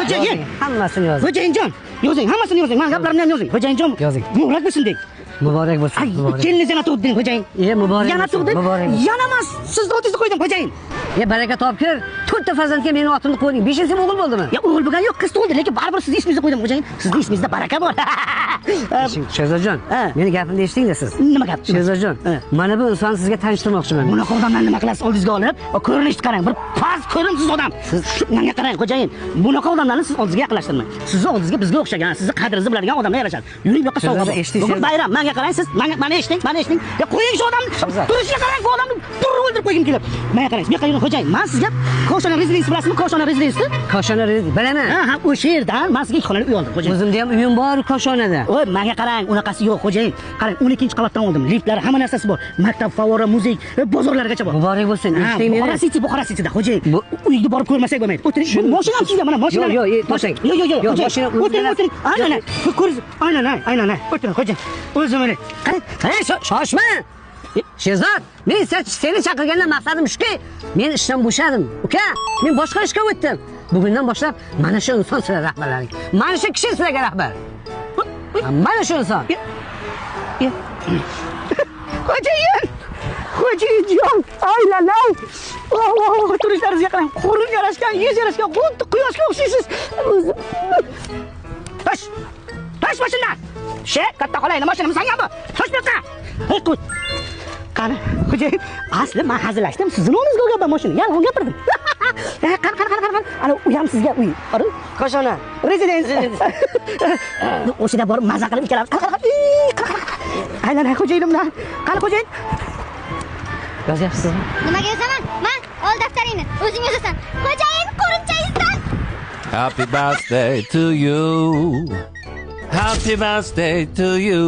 Xo'jayin. Hammasini yozing. Xo'jayinjon, yozing, hammasini yozing. Men gaplarimni ham yozing. Xo'jayinjon. Yozing. Muborak bo'lsin deng. Muborak bo'lsin. Keliniz yana tug'di, xo'jayin. Muborak. Yana tug'di. Yana emas, sizni otingizni qo'ydim, xo'jayin. Baraka topkir. 4 ta farzandga mening otimni qo'yding. 5-inchisi o'g'il bo'ldimi? O'g'il bo'lgan yo'q, qiz tug'ildi, lekin baribir sizni ismingizni qo'ydim, xo'jayin. Sizni ismingizda baraka bor. Shehzodjon, meni gapimni eshiting-da siz. Nima gap? Shehzodjon, mana bu insonni sizga tanishtirmoqchiman. Bunaqa odamlarni nima qilasiz? Oldingizga olib, ko'rinishni qarang. Bir past ko'rimsiz odam. Menga qarang, xo'jayin. Bunaqa odamlarni siz oldingizga yaqinlashtirmang. Sizni oldingizga bizga o'xshagan, sizni qadringizni biladigan odamlar yarashadi. Yuring bu yoqqa sovg'a. Bugun bayram, menga qarang siz. Meni eshiting, meni eshiting. Ya qo'ying shu odamni. Turishiga qarang, bu odamni turib o'ldirib qo'ygim kelib. Menga qarang, bu yoqqa yuring, xo'jayin. Men sizga Koshona Residence bilasizmi? Koshona Residence? Koshona Residence. Bilaman. Ha, o'sha yerdan men sizga 2 xonali uy oldim, xo'jayin. O'zimda ham uyim bor Koshonada. Voy, menga qarang, unaqasi yo'q, xo'jayin. Qarang, 12-qavatdan oldim. Liftlari, hamma narsasi bor. Maktab, favora, muzey, bozorlargacha bor. Muborak bo'lsin. Eshiting meni. Buxara Cityda, xo'jayin. Uyni borib ko'rmasak bo'lmaydi. O'tiring. Mashina ham sizga, mana mashina. Yo'q, to'shang. Yo'q, mashina. O'tiring. Aynan. O'tiring, xo'jayin. O'zim mana. Qarang, shoshma. Shehzod, men seni chaqirgandan maqsadim shuki, men ishdan bo'shadim. Uka, men boshqa ishga o'tdim. Bugundan boshlab mana shu inson sizlar rahbarlaring. Mana shu kishi sizlarga rahbar. Mana shu inson. Xo'jayinjon, aylanay. Turishlaringizga qarang, qo'lin yarashgan, yuz yarashgan, xuddi quyoshga o'xshaysiz. Tosh mashinlar. Katta qolayni mashinamiz sangan bu. Tosh bu yoqqa. Qo'y. Qani, xo'jayin, asli men hazillashdim. Sizning o'ngizga o'lgan mashina. Yolg'on gapirdim. Qani. Ana u ham sizga uy. Qani, Koshona Residence. O'shida borib maza qilib ikkalamiz. Aylanay xo'jayinim bilan. Qani xo'jayin. Yozyapsizmi? Nimaga yozaman? Men ol daftaringni, o'zing yozasan. Xo'jayin qo'rimchangizdan. Happy birthday to you. Happy birthday to you.